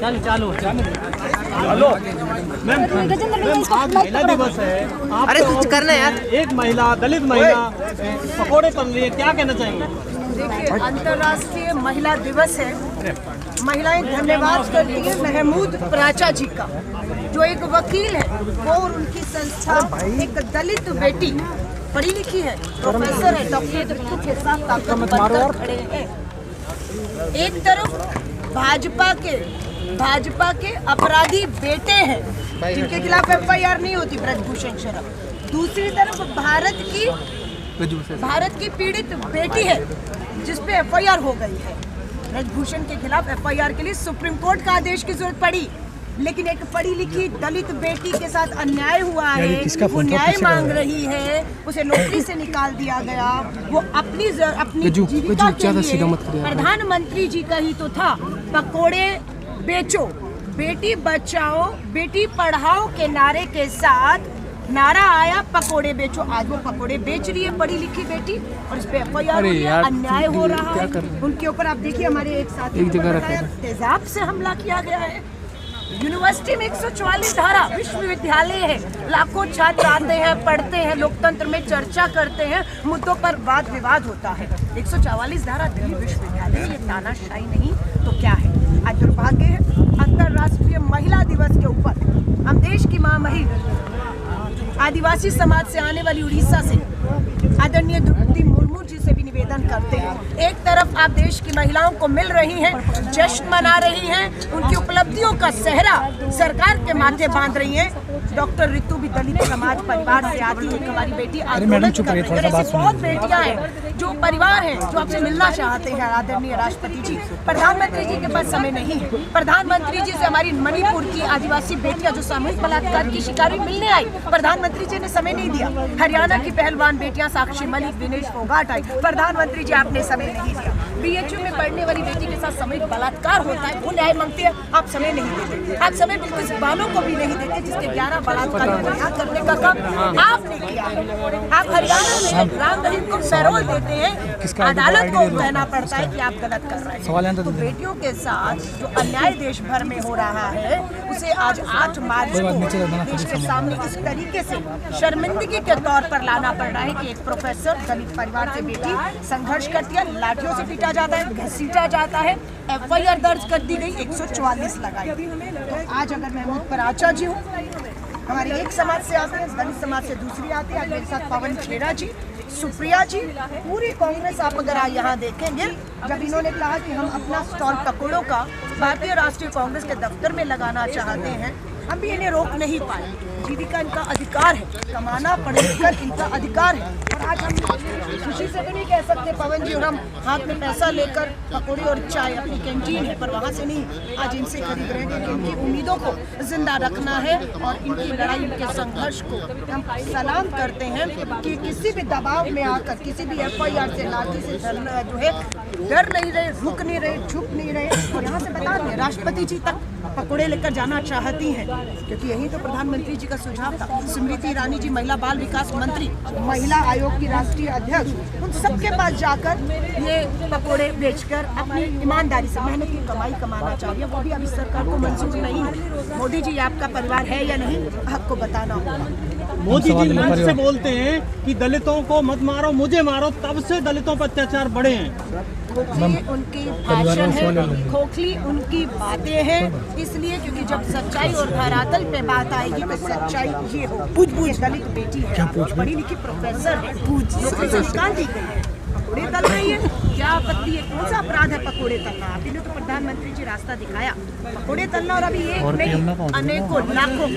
चालू hello ma'am, आज महिला दिवस है। अरे कुछ करना है यार। एक महिला, दलित महिला पकौड़े तल रही है, क्या कहना चाहेंगे? देखिए, अंतर्राष्ट्रीय महिला दिवस है। महिलाएं धन्यवाद करती है महमूद प्राचा जी का, जो एक वकील है। वो और उनकी संस्था एक दलित बेटी, पढ़ी लिखी है, प्रोफेसर है, डॉक्टर रितु के साथ ताकत बनकर खड़े हैं। एक तरफ भाजपा के अपराधी बेटे हैं जिनके खिलाफ FIR नहीं होती, ब्रजभूषण शरफ। दूसरी तरफ भारत की पीड़ित बेटी है जिसपे FIR हो गई है। ब्रजभूषण के खिलाफ FIR के लिए सुप्रीम कोर्ट का आदेश की जरूरत पड़ी, लेकिन एक पढ़ी लिखी दलित बेटी के साथ अन्याय हुआ है, वो न्याय मांग रही है, उसे नौकरी से निकाल दिया गया। वो अपनी जीविका के लिए प्रधानमंत्री जी का ही तो था, पकोड़े बेचो, बेटी बचाओ बेटी पढ़ाओ के नारे के साथ नारा आया पकोड़े बेचो। आज वो पकोड़े बेच रही है पढ़ी लिखी बेटी, और इस पे FIR अन्याय हो रहा है उनके ऊपर। आप देखिए, हमारे एक साथी को बताया तेजाब से हमला किया गया है। यूनिवर्सिटी में 144 धारा, विश्वविद्यालय है, लाखों छात्र आते हैं, पढ़ते हैं, लोकतंत्र में चर्चा करते हैं, मुद्दों पर वाद विवाद होता है। 144 धारा दिल्ली विश्वविद्यालय, ये तानाशाही नहीं तो क्या है? आज दुर्भाग्य है, अंतर्राष्ट्रीय महिला दिवस के ऊपर हम देश की महामहिम आदिवासी समाज से आने वाली उड़ीसा से आदरणीय द्रौपदी मुर्मू जी से भी निवेदन करते हैं। एक तरफ आप देश की महिलाओं को मिल रही हैं, जश्न मना रही हैं, उनकी उपलब्धियों का सेहरा सरकार के माथे बांध रही हैं। डॉक्टर रितु भी दलित समाज परिवार से आती है, हमारी बेटी आंदोलन कर रही है। ऐसी बहुत बेटियां हैं जो परिवार हैं जो आपसे मिलना चाहते हैं। आदरणीय राष्ट्रपति जी, प्रधानमंत्री जी के पास समय नहीं है। प्रधानमंत्री जी से हमारी मणिपुर की आदिवासी बेटियां जो सामूहिक बलात्कार की शिकार हुई मिलने आई, प्रधानमंत्री जी ने समय नहीं दिया। हरियाणा की पहलवान बेटियां साक्षी मलिक, विनेश फोगाट आई, प्रधानमंत्री जी आपने समय नहीं दिया। BHU में पढ़ने वाली बेटी के साथ सामूहिक बलात्कार होता है, वो न्याय मांगती है, आप समय नहीं देते। आप समय बिल्कुल उस बालों को भी नहीं देते जिसके 11 बलात्कारों को रिहा करने का काम आपने किया। आप हरियाणा में राम रहीम को पैरोल देते हैं, अदालत को कहना पड़ता है कि आप गलत कर रहे हैं। तो बेटियों के साथ जो अन्याय देश भर में हो रहा है, उसे आज 8 मार्च को देश के सामने इस तरीके से शर्मिंदगी के तौर पर लाना पड़ रहा है कि एक प्रोफेसर दलित परिवार से बेटी संघर्ष करती है, लाठियों से पीटा जाता है, घसीटा जाता है, FIR दर्ज कर दी गई, 144 लगाई। तो आज अगर महमूद प्राचा जी हूँ, हमारे एक समाज से आते हैं, दलित समाज से दूसरी आती है, मेरे साथ पवन खेड़ा जी, सुप्रिया जी, पूरी कांग्रेस। आप अगर यहाँ देखेंगे, जब इन्होंने कहा कि हम अपना स्टॉल पकोड़ों का भारतीय राष्ट्रीय कांग्रेस के दफ्तर में लगाना चाहते हैं, हम भी इन्हें रोक नहीं पाए। जीविका इनका अधिकार है, कमाना पढ़कर इनका अधिकार है। और आज हम खुशी से तो नहीं कह सकते पवन जी, और हम हाथ में पैसा लेकर पकौड़े और चाय, अपनी कैंटीन है पर वहाँ से नहीं, आज इनसे खरीद रहे हैं। इनकी उम्मीदों को जिंदा रखना है और इनकी लड़ाई, इनके संघर्ष को हम सलाम करते हैं कि किसी भी दबाव में आकर, किसी भी FIR से, लाठी से जो है डर नहीं रहे, रुक नहीं रहे, झुक नहीं रहे। और यहाँ से बता दें, राष्ट्रपति जी तक पकौड़े लेकर जाना चाहती हैं, क्योंकि यही तो प्रधानमंत्री जी का सुझाव था। स्मृति ईरानी जी, महिला बाल विकास मंत्री, महिला आयोग की राष्ट्रीय अध्यक्ष, उन सबके पास जाकर ये पकौड़े बेचकर अपनी ईमानदारी से मेहनत की कमाई कमाना चाहिए। वो भी अभी सरकार को मंजूर नहीं है। मोदी जी, आपका परिवार है या नहीं, आपको बताना होगा। मोदी जी मंच से बोलते हैं कि दलितों को मत मारो, मुझे मारो, तब से दलितों पर अत्याचार बढ़े हैं। उनकी भाषण है, खोखली उनकी बातें हैं, इसलिए क्योंकि जब सच्चाई और धरातल पे बात आएगी तो सच्चाई ये हो। ये दलित बेटी है, पढ़ी लिखी प्रोफेसर है, नौकरी से निकाल दी गई है, पकोड़े तल रही है, क्या आपत्ति है? कौन सा अपराध है पकोड़े तलना? अभी ने तो प्रधानमंत्री जी रास्ता दिखाया, पकोड़े तलना। और अभी एक नहीं, अनेकों लाखों